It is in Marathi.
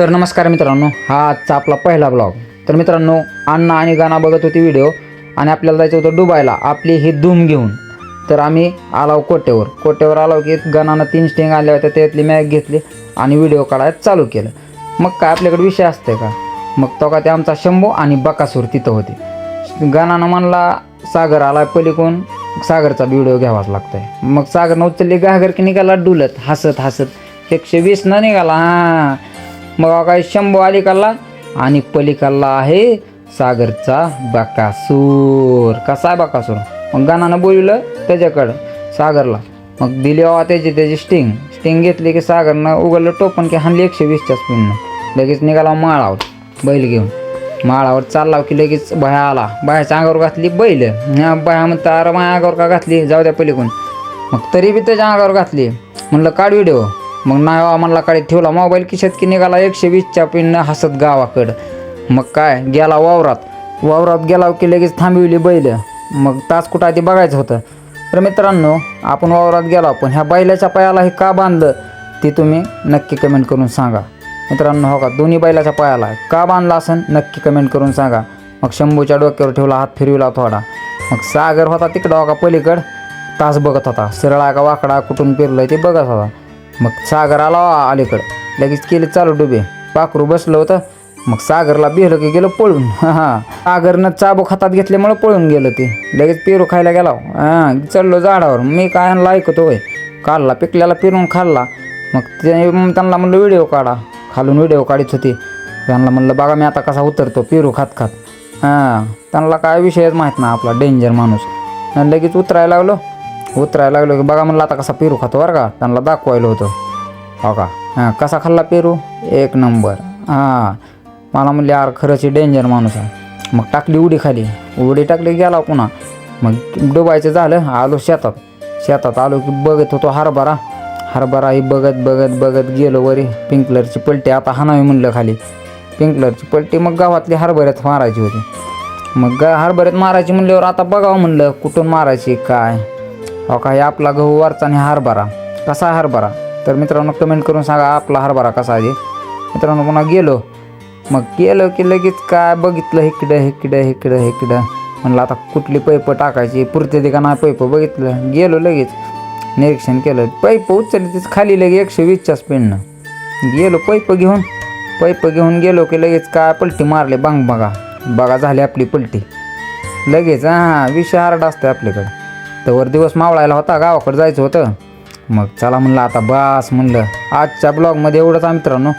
तर नमस्कार मित्रांनो, हा आजचा आपला पहिला ब्लॉग. तर मित्रांनो, अण्णा आणि गाणा बघत होती व्हिडिओ आणि आपल्याला जायचं होतं दुबईला आपली ही धूम घेऊन. तर आम्ही आलो कोटेवर आलो की गाणानं 3 स्टिंग आल्या होत्या, त्यातली मॅग घेतली आणि व्हिडिओ काढायला चालू केलं. मग काय आपल्याकडे विषय असते का? मग तो का ते आमचा शंभू आणि बकासूर तिथं होते. गाणानं म्हणला सागर आला पलीकडून, सागरचा व्हिडिओ घ्यावाच लागतोय. मग सागरनं उचलली घागर की निघाला डुलत हसत 120 न निघाला. हां, मग काय शंभू अलीकडला आणि पलीकडला आहे सागरचा बकासूर. कसा आहे बकासूर? मग गाणानं बोलवलं त्याच्याकडं सागरला. मग दिली त्याची स्टिंग घेतली की सागरनं उघडलं टोपण की हाणली 120च्या स्पिननं. लगेच निघाला माळावर बैल घेऊन. माळावर चालला की लगेच बाया आला. बायाच्या अंगावर घातली बैल. बाया म्हणता अरे माझ्या अंगावर का घातली, जाऊ द्या पलीकडून. मग तरी बी त्याच्या अंगावर घातली. म्हणलं काढ व्हिडिओ. मग नाही म्हणला काढी, ठेवला मोबाईल खिशात की निघाला 120च्या पिननं हसत गावाकडं. मग काय गेला वावरात गेला की लगेच थांबविली बैल. मग तास कुठं आधी बघायचं होतं. तर मित्रांनो, आपण वावरात गेला पण ह्या बैलाच्या पायाला हे का बांधलं ते तुम्ही नक्की कमेंट करून सांगा मित्रांनो. हो का, दोन्ही बैलाच्या पायाला का बांधला असेल नक्की कमेंट करून सांगा. मग शंभूच्या डोक्यावर ठेवला, हात फिरविला थोडा. मग सागर होता तिकडं हो का पलीकड, तास बघत होता. सरळा का वाकडा कुठून फिरलं ते बघत होता. मग सागर आला अलीकडं, लगेच केले चालू डुबे. पाखरू बसलं होतं. मग सागरला बिहलं की गेलं पळून. सागरनं चाबूक हातात घेतल्यामुळं पळून गेलं ते. लगेच पेरू खायला गेला. चढलो झाडावर. मी काय आणला ऐकतो होय, काढला पिकल्याला फिरून खाल्ला. मग त्यांना म्हणलं व्हिडिओ काढा. खालून व्हिडिओ काढत होती. त्यांना म्हणलं बघा मी आता कसा उतरतो पेरू खात. त्यांना काय विषयच माहीत नाही, आपला डेंजर माणूस. लगेच उतरायला लागलो की बघा म्हणलं आता कसा पेरू खातो बरं का. त्यांना दाखवायला होतं. हो का, कसा खाल्ला पेरू, 1 नंबर. मला म्हणले यार खरंच डेंजर माणूस आहे. मग टाकली उडी टाकली गेला पुन्हा. मग डुबायचं झालं, आलो शेतात आलो की बघत होतो हरभरा ही बघत गेलो वरी. पिंक कलरची पलटी आता हाणावी म्हणलं खाली. पिंक कलरची पलटी मग गावातली हरभऱ्यात मारायची होती. मग हरभऱ्यात मारायची म्हणल्यावर आता बघावं म्हणलं कुठून मारायची काय. हो का, हे आपला गहू वरचा आणि हरभरा. कसा आहे हरभरा तर मित्रांनो कमेंट करून सांगा आपला हरभरा कसा आहे. मित्रांनो पुन्हा गेलो की लगेच काय बघितलं इकडं. म्हणलं आता कुठली पैप टाकायची, पुरते ते का नाही पैप बघितलं. गेलो लगेच निरीक्षण केलं. पैप उचलली तीच खाली लगे 120च्या स्पीडनं गेलो. पैप घेऊन गेलो की लगेच काय पलटी मारले. बघा झाली आपली पलटी लगेच. विषय हार्ड असते आपल्याकडं. तर दिवस मावळायला होता, गावाकडे जायचं होतं. मग चला म्हणलं आता बास म्हणलं. आजच्या ब्लॉगमध्ये एवढंच मित्रांनो.